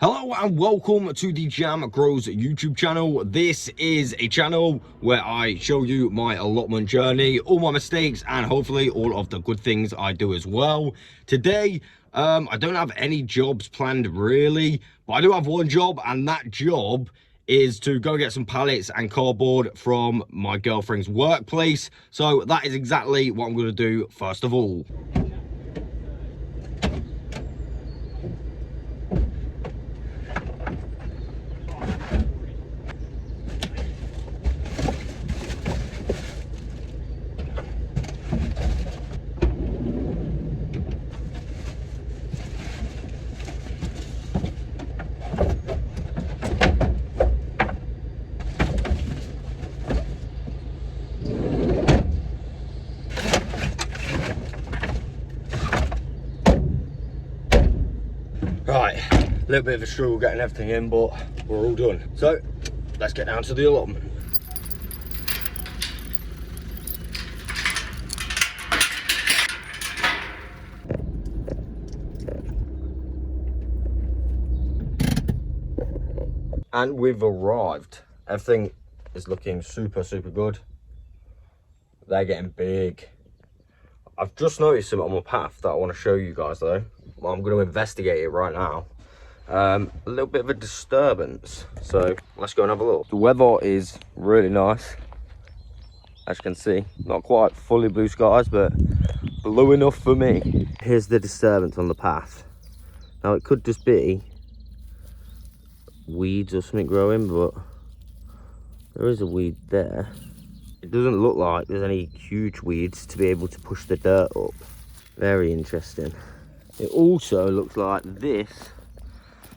Hello and welcome to the Jam Grows YouTube channel. This is a channel where I show you my allotment journey, all my mistakes, and hopefully all of the good things I do as well. Today, I don't have any jobs planned really, but I do have one job, and that job is to go get some pallets and cardboard from my girlfriend's workplace. So that is exactly what I'm going to do first of all. Right, a little bit of a struggle getting everything in, but we're all done. So, let's get down to the allotment. And we've arrived. Everything is looking super good. They're getting big. I've just noticed something on my path that I want to show you guys though. Well, I'm going to investigate it right now. A little bit of a disturbance, so let's go and have a look. The weather is really nice, as you can see. Not quite fully blue skies, but blue enough for me. Here's the disturbance on the path. Now it could just be weeds or something growing, but there is a weed there. It doesn't look like there's any huge weeds to be able to push the dirt up. Very interesting. It also looks like this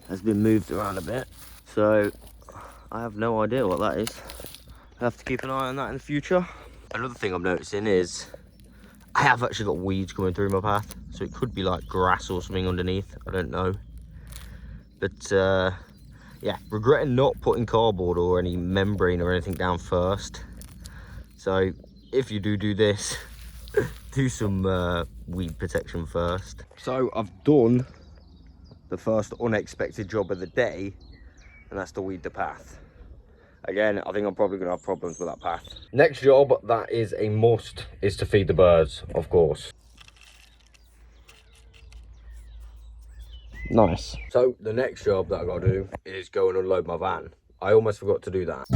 has been moved around a bit, so I have no idea what that is. I have to keep an eye on that in the future. Another thing I'm noticing is I have actually got weeds coming through my path, so it could be like grass or something underneath. I don't know, but yeah, regretting not putting cardboard or any membrane or anything down first. So if you do this, do some weed protection first. So I've done the first unexpected job of the day, and that's to weed the path. Again, I think I'm probably gonna have problems with that path. Next job that is a must is to feed the birds, of course. Nice. So the next job that I gotta do is go and unload my van. I almost forgot to do that.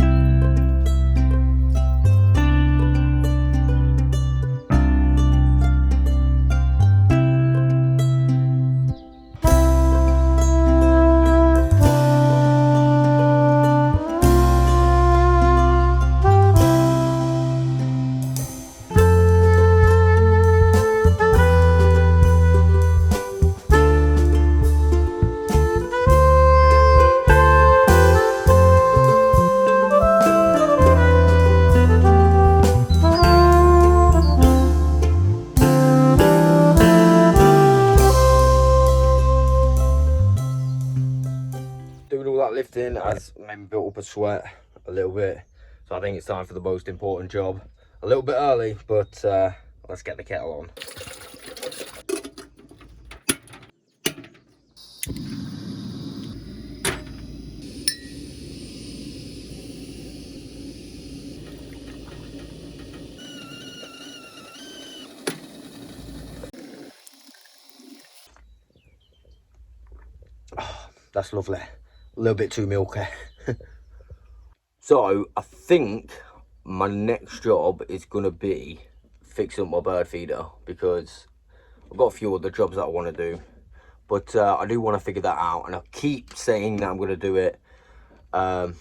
Doing all that lifting has made me built up a sweat a little bit, so I think it's time for the most important job. A little bit early, but let's get the kettle on. Oh, that's lovely. A little bit too milky. So I think my next job is gonna be fixing up my bird feeder, because I've got a few other jobs that I want to do, but I do want to figure that out, and I keep saying that I'm gonna do it. So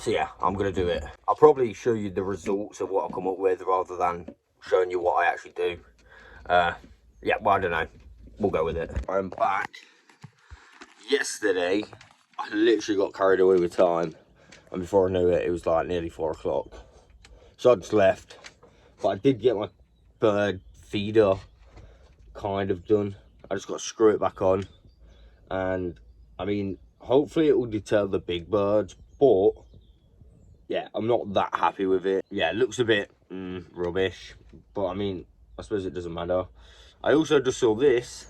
yeah, I'm gonna do it. I'll probably show you the results of what I come up with rather than showing you what I actually do. Yeah, well, I don't know. We'll go with it. I'm back. Yesterday, I literally got carried away with time, and before I knew it, it was like nearly 4 o'clock. So I just left, but I did get my bird feeder kind of done. I just got to screw it back on, and I mean, hopefully it will deter the big birds, but yeah, I'm not that happy with it. Yeah, it looks a bit rubbish, but I mean, I suppose it doesn't matter. I also just saw this.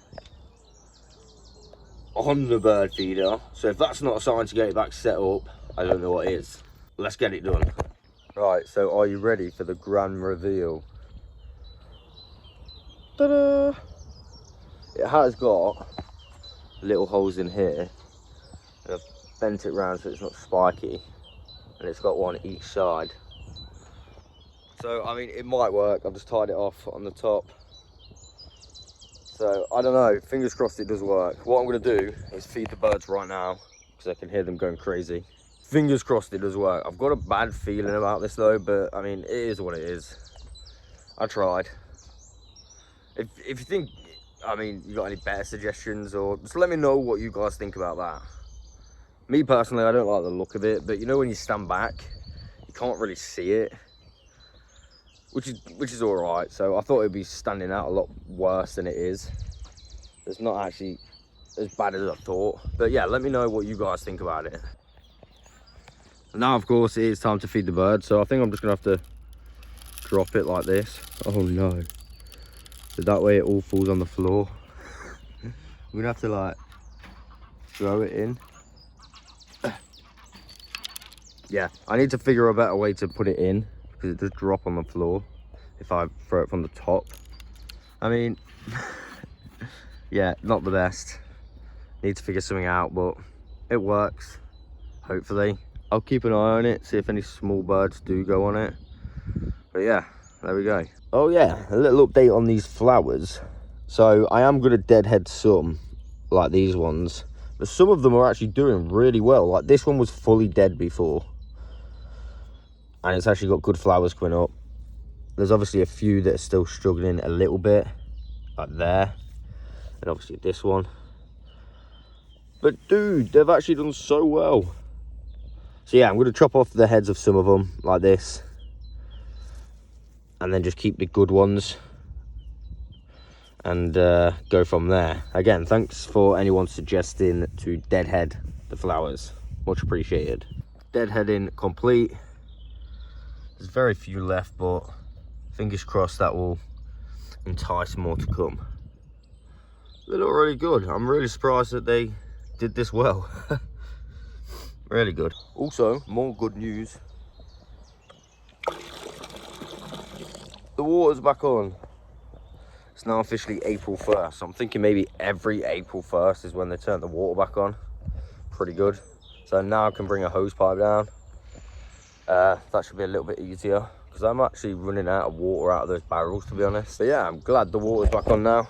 on the bird feeder. So if that's not a sign to get it back set up, I don't know what is. Let's get it done. Right, so are you ready for the grand reveal? Ta-da! It has got little holes in here. And I've bent it round so it's not spiky. And it's got one each side. So, I mean, it might work. I've just tied it off on the top. So, I don't know. Fingers crossed it does work. What I'm going to do is feed the birds right now, because I can hear them going crazy. Fingers crossed it does work. I've got a bad feeling about this though, but I mean, it is what it is. I tried. If you think, I mean, you got any better suggestions, or just let me know what you guys think about that. Me personally, I don't like the look of it, but you know when you stand back, you can't really see it, which is all right. So I thought it'd be standing out a lot worse than it is. It's not actually as bad as I thought, but yeah, let me know what you guys think about it. Now, of course, it is time to feed the birds, so I think I'm just gonna have to drop it like this. Oh no. So that way it all falls on the floor. I'm gonna have to like throw it in. Yeah, I need to figure a better way to put it in, because it does drop on the floor if I throw it from the top. I mean, yeah, not the best. Need to figure something out, but it works, hopefully. I'll keep an eye on it, see if any small birds do go on it. But yeah, there we go. Oh yeah, a little update on these flowers. So I am going to deadhead some, like these ones. But some of them are actually doing really well. Like this one was fully dead before. And it's actually got good flowers coming up. There's obviously a few that are still struggling a little bit. Like there. And obviously this one. But dude, they've actually done so well. So yeah, I'm going to chop off the heads of some of them like this. And then just keep the good ones. And go from there. Again, thanks for anyone suggesting to deadhead the flowers. Much appreciated. Deadheading complete. There's very few left, but fingers crossed that will entice more to come. They look really good. I'm really surprised that they did this well. Really good. Also, more good news. The water's back on. It's now officially April 1st. I'm thinking maybe every April 1st is when they turn the water back on. Pretty good. So now I can bring a hose pipe down. That should be a little bit easier, because I'm actually running out of water out of those barrels, to be honest. But yeah, I'm glad the water's back on now.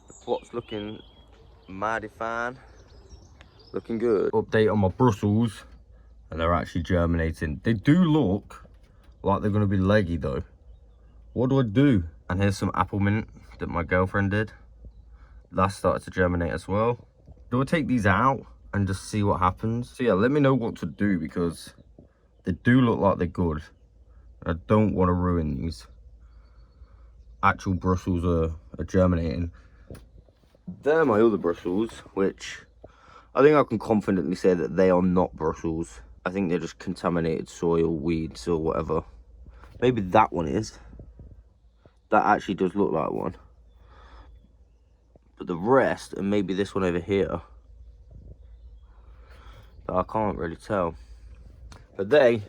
The plot's looking mighty fine. Looking good. Update on my Brussels, and they're actually germinating. They do look like they're going to be leggy though. What do I do? And here's some apple mint that my girlfriend did. That started to germinate as well. Do I take these out and just see what happens? So yeah, let me know what to do, because they do look like they're good. I don't want to ruin these. Actual Brussels are germinating. They're my other Brussels, which I think I can confidently say that they are not Brussels. I think they're just contaminated soil, weeds or whatever. Maybe that one is. That actually does look like one. But the rest, and maybe this one over here, but I can't really tell. But they,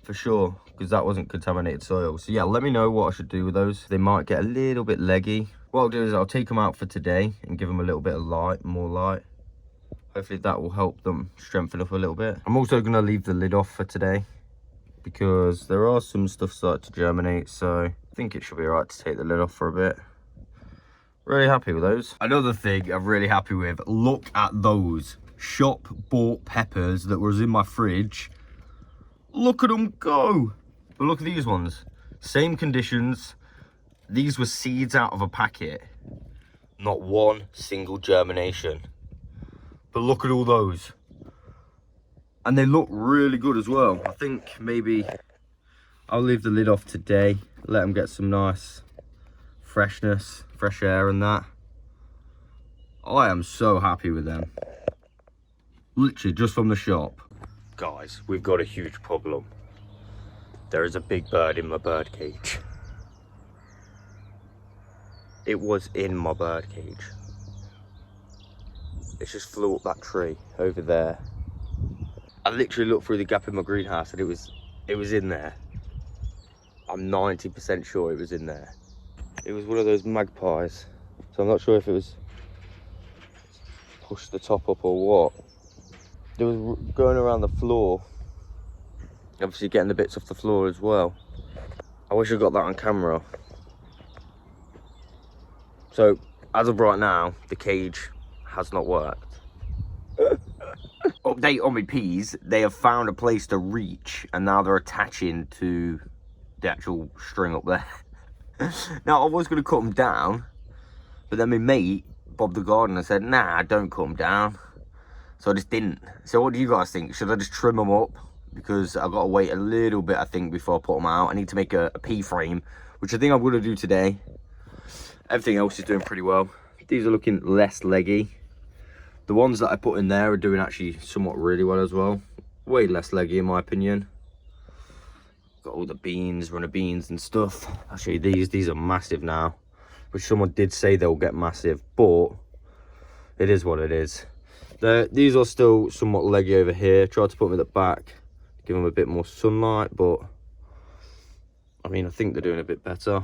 for sure, because that wasn't contaminated soil. So yeah, let me know what I should do with those. They might get a little bit leggy. What I'll do is I'll take them out for today and give them a little bit of light, more light. Hopefully that will help them strengthen up a little bit. I'm also going to leave the lid off for today, because there are some stuff starting to germinate, so I think it should be alright to take the lid off for a bit. Really happy with those. Another thing I'm really happy with, look at those shop bought peppers that was in my fridge. Look at them go. But look at these ones, same conditions. These were seeds out of a packet, not one single germination. But look at all those. And they look really good as well. I think maybe I'll leave the lid off today, let them get some nice freshness, fresh air and that. I am so happy with them. Literally just from the shop. Guys, we've got a huge problem. There is a big bird in my bird cage. It was in my bird cage. It's just flew up that tree over there. I literally looked through the gap in my greenhouse and it was in there. I'm 90% sure it was in there. It was one of those magpies. So I'm not sure if it was pushed the top up or what. It was going around the floor. Obviously getting the bits off the floor as well. I wish I got that on camera. So as of right now, the cage has not worked. Update on my peas, they have found a place to reach and now they're attaching to the actual string up there. Now I was going to cut them down, but then my mate, Bob the gardener, said, nah, don't cut them down. So I just didn't. So what do you guys think? Should I just trim them up? Because I've got to wait a little bit, I think, before I put them out. I need to make a pea frame, which I think I'm going to do today. Everything else is doing pretty well. These are looking less leggy. The ones that I put in there are doing actually somewhat really well as well. Way less leggy in my opinion. Got all the beans, runner beans and stuff. I'll show you these are massive now. Which someone did say they'll get massive, but it is what it is. These are still somewhat leggy over here. Tried to put them at the back, give them a bit more sunlight, but I mean, I think they're doing a bit better.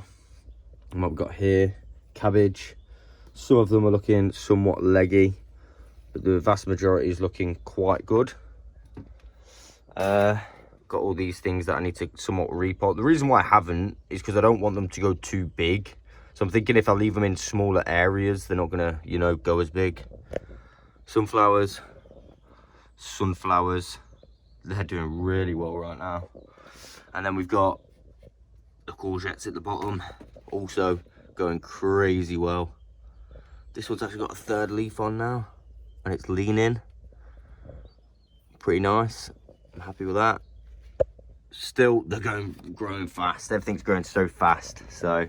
And what we've got here, cabbage. Some of them are looking somewhat leggy, but the vast majority is looking quite good. Got all these things that I need to somewhat repot. The reason why I haven't is because I don't want them to go too big. So I'm thinking if I leave them in smaller areas, they're not gonna, you know, go as big. Sunflowers, they're doing really well right now. And then we've got the courgettes at the bottom, also going crazy well. This one's actually got a third leaf on now, and it's leaning. Pretty nice. I'm happy with that. Still, they're growing fast. Everything's growing so fast. So,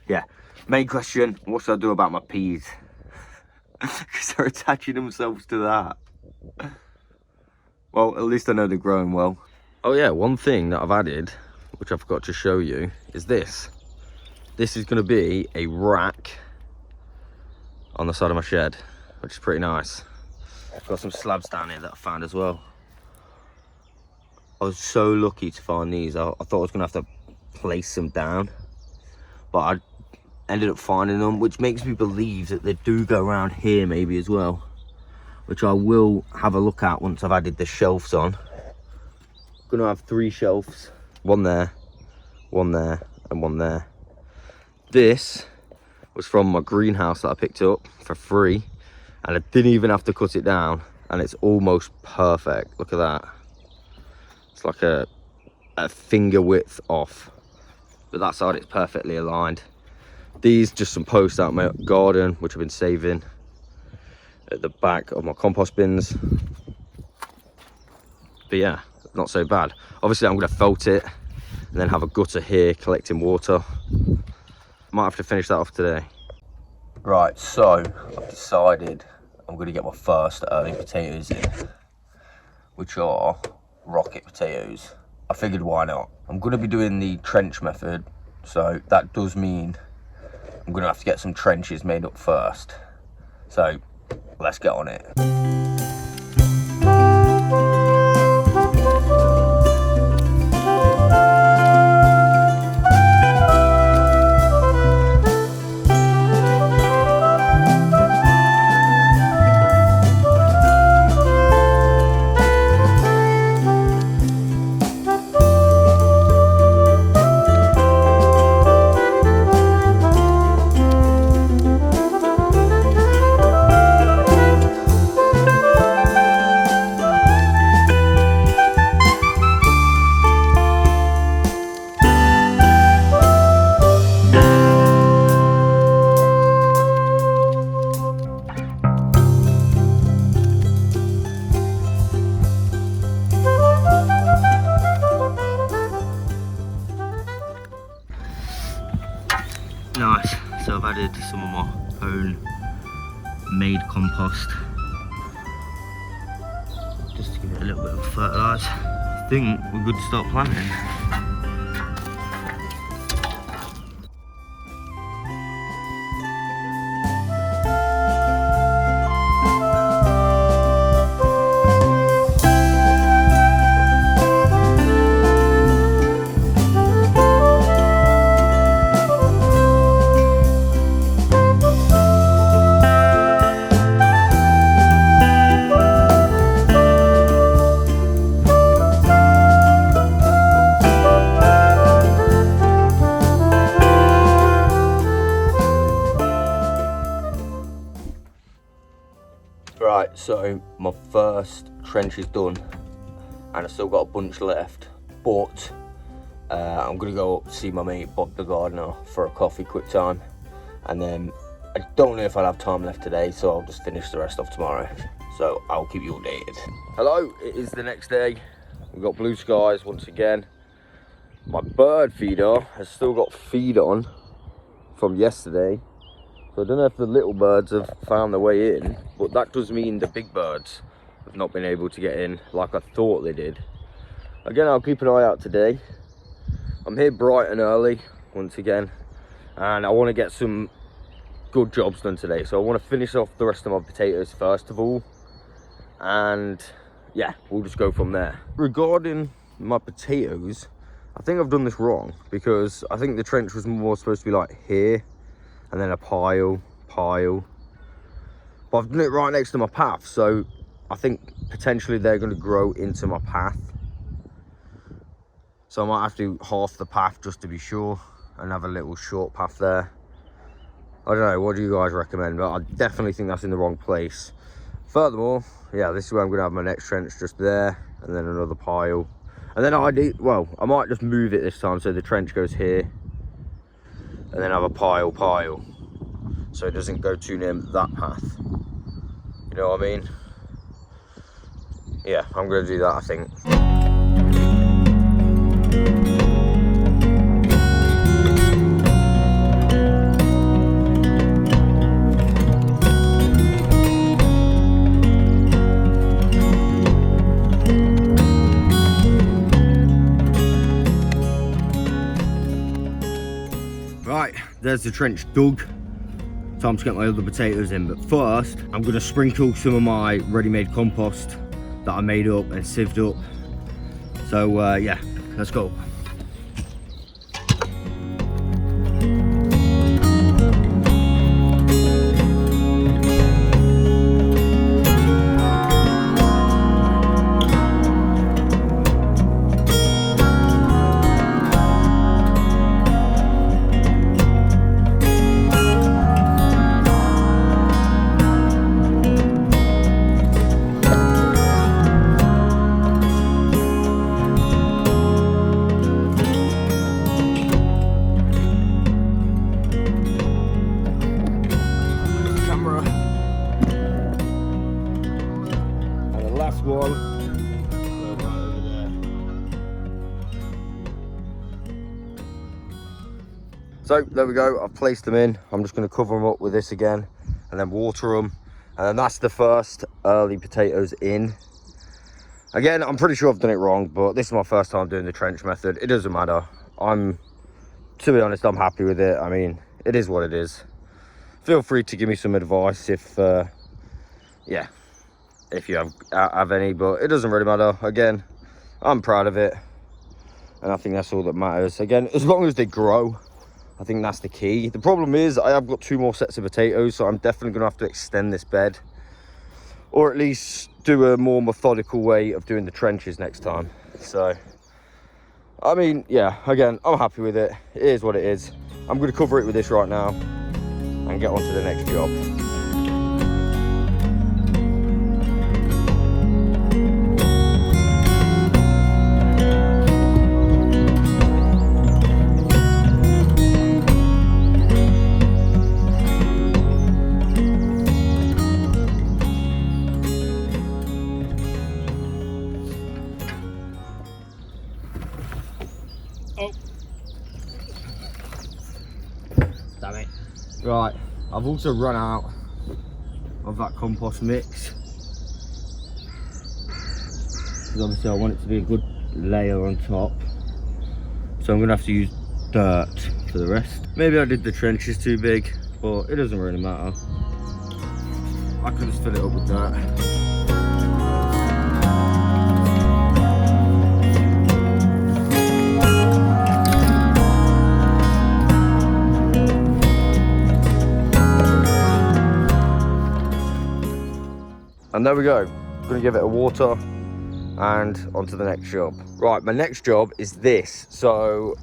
yeah. Main question: what should I do about my peas? Because they're attaching themselves to that. Well, at least I know they're growing well. Oh yeah, one thing that I've added, which I forgot to show you, is this. This is going to be a rack on the side of my shed, which is pretty nice. I've got some slabs down here that I found as well. I was so lucky to find these. I thought I was going to have to place them down, but I ended up finding them, which makes me believe that they do go around here maybe as well, which I will have a look at once I've added the shelves on. I'm going to have 3 shelves, one there, and one there. This was from my greenhouse that I picked up for free, and I didn't even have to cut it down, and it's almost perfect. Look at that. It's like a finger width off, but that side it's perfectly aligned. These just some posts out of my garden, which I've been saving at the back of my compost bins. But yeah, not so bad. Obviously I'm going to felt it and then have a gutter here collecting water. Might have to finish that off today. Right, so I've decided I'm going to get my first early potatoes in, which are rocket potatoes. I figured why not. I'm going to be doing the trench method, so that does mean I'm going to have to get some trenches made up first. So let's get on it. Nice, so I've added some of my own made compost just to give it a little bit of fertilise. I think we're good to start planting. So my first trench is done, and I've still got a bunch left, but I'm gonna go up see my mate Bob the gardener for a coffee quick time, and then I don't know if I'll have time left today, so I'll just finish the rest off tomorrow. So I'll keep you updated. Hello, it is the next day. We've got blue skies once again. My bird feeder has still got feed on from yesterday. So I don't know if the little birds have found their way in, but that does mean the big birds have not been able to get in like I thought they did. Again, I'll keep an eye out today. I'm here bright and early once again, and I want to get some good jobs done today. So I want to finish off the rest of my potatoes first of all, and yeah, we'll just go from there. Regarding my potatoes, I think I've done this wrong, because I think the trench was more supposed to be like here and then a pile, but I've done it right next to my path, so I think potentially they're going to grow into my path. So I might have to do half the path just to be sure and have a little short path there. I don't know, what do you guys recommend? But I definitely think that's in the wrong place. Furthermore, yeah, this is where I'm going to have my next trench, just there, and then another pile. And then I might just move it this time so the trench goes here, and then have a pile, so it doesn't go too near that path. You know what I mean? Yeah, I'm going to do that, I think. Right, there's the trench dug. Time to get my other potatoes in, but first I'm going to sprinkle some of my ready-made compost that I made up and sieved up. So yeah, let's go. So there we go, I've placed them in. I'm just going to cover them up with this again and then water them, and then that's the first early potatoes in. Again, I'm pretty sure I've done it wrong, but this is my first time doing the trench method. It doesn't matter. To be honest, I'm happy with it. I mean, it is what it is. Feel free to give me some advice if yeah, if you have any, but it doesn't really matter. Again, I'm proud of it, and I think that's all that matters. Again, as long as they grow, I think that's the key. The problem is I have got 2 more sets of potatoes, so I'm definitely going to have to extend this bed, or at least do a more methodical way of doing the trenches next time. So I mean, yeah, again, I'm happy with it. It is what it is. I'm going to cover it with this right now and get on to the next job. Oh. Damn it. Right, I've also run out of that compost mix, because obviously I want it to be a good layer on top, so I'm going to have to use dirt for the rest. Maybe I did the trenches too big, but it doesn't really matter. I could just fill it up with dirt. And there we go. I'm gonna give it a water and on to the next job. Right, my next job is this. So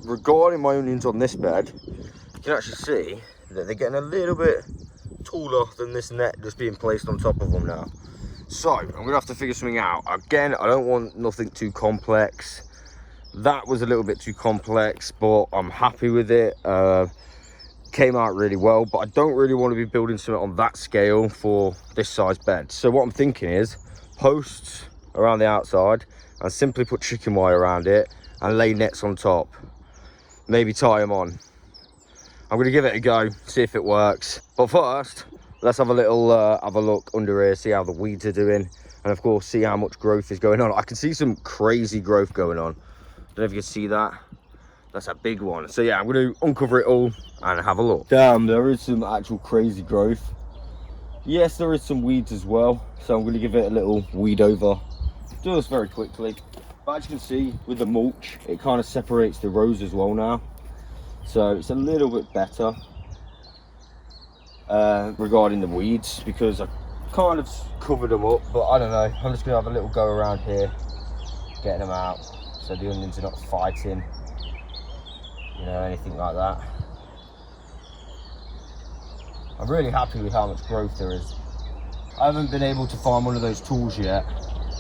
regarding my onions on this bed, you can actually see that they're getting a little bit taller than this net just being placed on top of them now. So I'm gonna have to figure something out. Again, I don't want nothing too complex. That was a little bit too complex, but I'm happy with it. Came out really well, but I don't really want to be building something on that scale for this size bed. So what I'm thinking is posts around the outside and simply put chicken wire around it and lay nets on top. Maybe tie them on. I'm going to give it a go, see if it works. But first, let's have a little have a look under here, see how the weeds are doing, and of course see how much growth is going on. I can see some crazy growth going on. Don't know if you can see that. That's a big one. So yeah, I'm going to uncover it all and have a look. Damn, there is some actual crazy growth. Yes, there is some weeds as well, so I'm going to give it a little weed over. Do this very quickly. But as you can see, with the mulch, it kind of separates the rows as well now. So it's a little bit better regarding the weeds, because I kind of covered them up. But I don't know, I'm just going to have a little go around here, getting them out, so the onions are not fighting, you know, anything like that. I'm really happy with how much growth there is. I haven't been able to find one of those tools yet,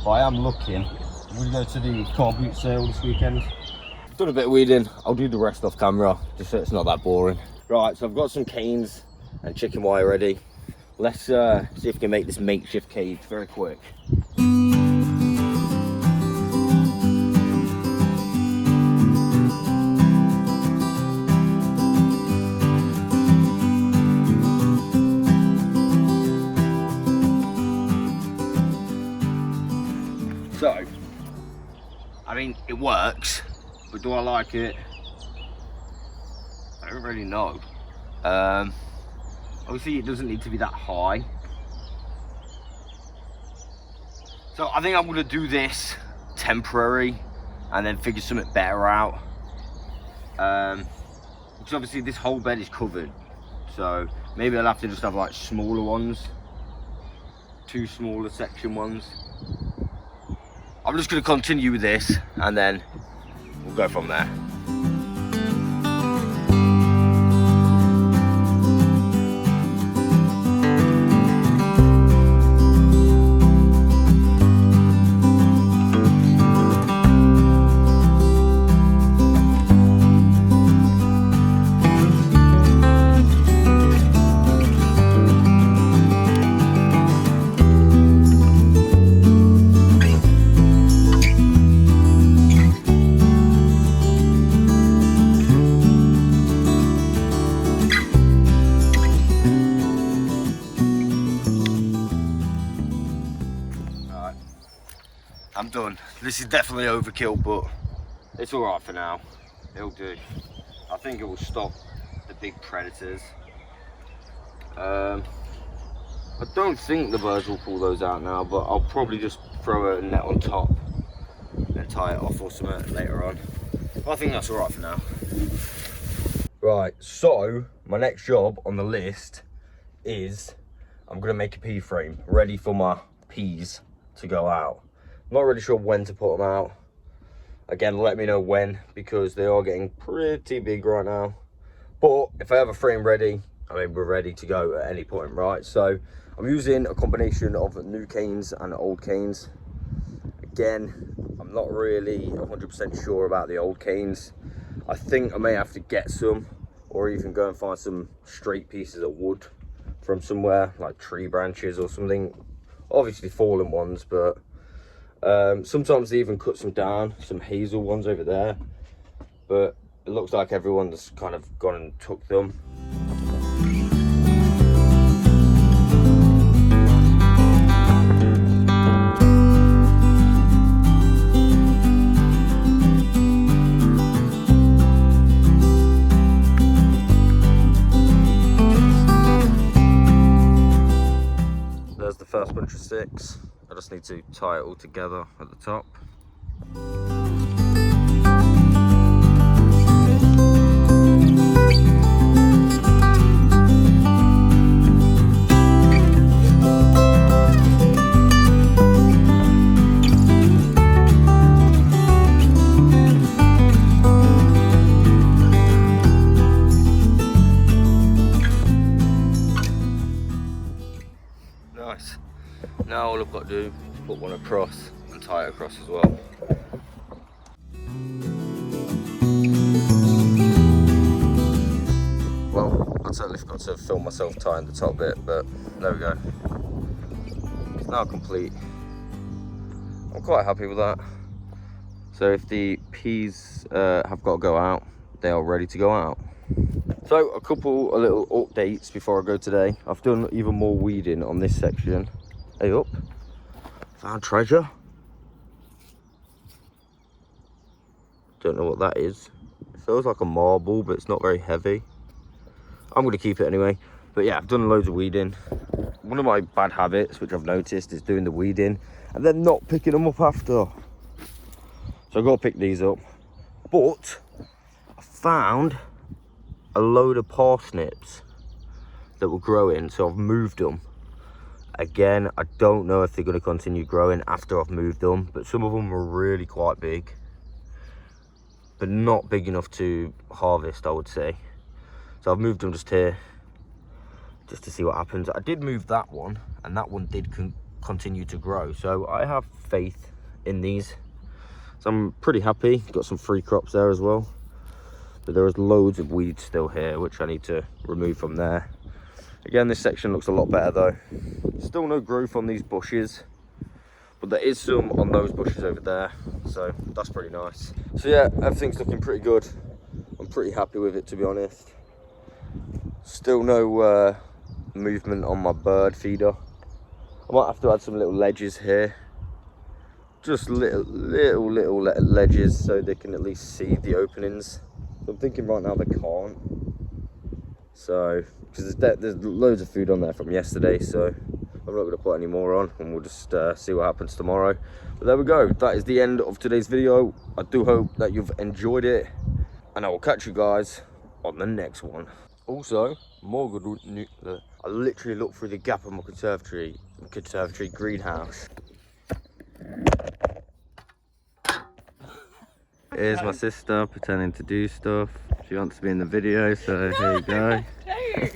but I am looking. I'm going to go to the car boot sale this weekend. Done a bit of weeding. I'll do the rest off camera, just so it's not that boring. Right, so I've got some canes and chicken wire ready. Let's see if we can make this makeshift cage very quick. So, I mean, it works, but do I like it? I don't really know. Obviously, it doesn't need to be that high. So I think I'm gonna do this temporary and then figure something better out. Because obviously this whole bed is covered. So maybe I'll have to just have like smaller ones. 2 smaller section ones. I'm just going to continue with this and then we'll go from there. I'm done. This is definitely overkill, but it's all right for now. It'll do. I think it will stop the big predators. I don't think the birds will pull those out now, but I'll probably just throw a net on top and tie it off or something later on. But I think that's all right for now. Right, so my next job on the list is I'm gonna make a pea frame ready for my peas to go out. Not really sure when to put them out. Again, let me know when, because they are getting pretty big right now. But if I have a frame ready, I mean, we're ready to go at any point, right? So I'm using a combination of new canes and old canes. Again, I'm not really 100% sure about the old canes. I think I may have to get some, or even go and find some straight pieces of wood from somewhere, like tree branches or something. Obviously fallen ones, but sometimes they even cut some down, some hazel ones over there, but it looks like everyone's kind of gone and took them. There's the first bunch of 6. I just need to tie it all together at the top. got to do is put one across and tie it across as well. Well, I totally forgot to film myself tying the top bit, but there we go. It's now complete. I'm quite happy with that. So if the peas have got to go out, they are ready to go out. So a couple of little updates before I go today. I've done even more weeding on this section. Hey up, found treasure. Don't know what that is. It feels like a marble, but it's not very heavy. I'm going to keep it anyway. But yeah, I've done loads of weeding. One of my bad habits, which I've noticed, is doing the weeding and then not picking them up after. So I've got to pick these up. But I found a load of parsnips that were growing, so I've moved them. Again, I don't know if they're going to continue growing after I've moved them, but some of them are really quite big. But not big enough to harvest, I would say. So I've moved them just here, just to see what happens. I did move that one, and that one did continue to grow. So I have faith in these. So I'm pretty happy. Got some free crops there as well. But there is loads of weeds still here, which I need to remove from there. Again, this section looks a lot better though. Still no growth on these bushes, but there is some on those bushes over there. So that's pretty nice. So yeah, everything's looking pretty good. I'm pretty happy with it, to be honest. Still no movement on my bird feeder. I might have to add some little ledges here. Just little ledges so they can at least see the openings. So I'm thinking right now they can't. So, because there's loads of food on there from yesterday, so I'm not going to put any more on, and we'll just see what happens tomorrow. But there we go. That is the end of today's video. I do hope that you've enjoyed it, and I will catch you guys on the next one. Also, more good news. I literally looked through the gap of my conservatory greenhouse. Here's my sister pretending to do stuff. She wants to be in the video, so here you go.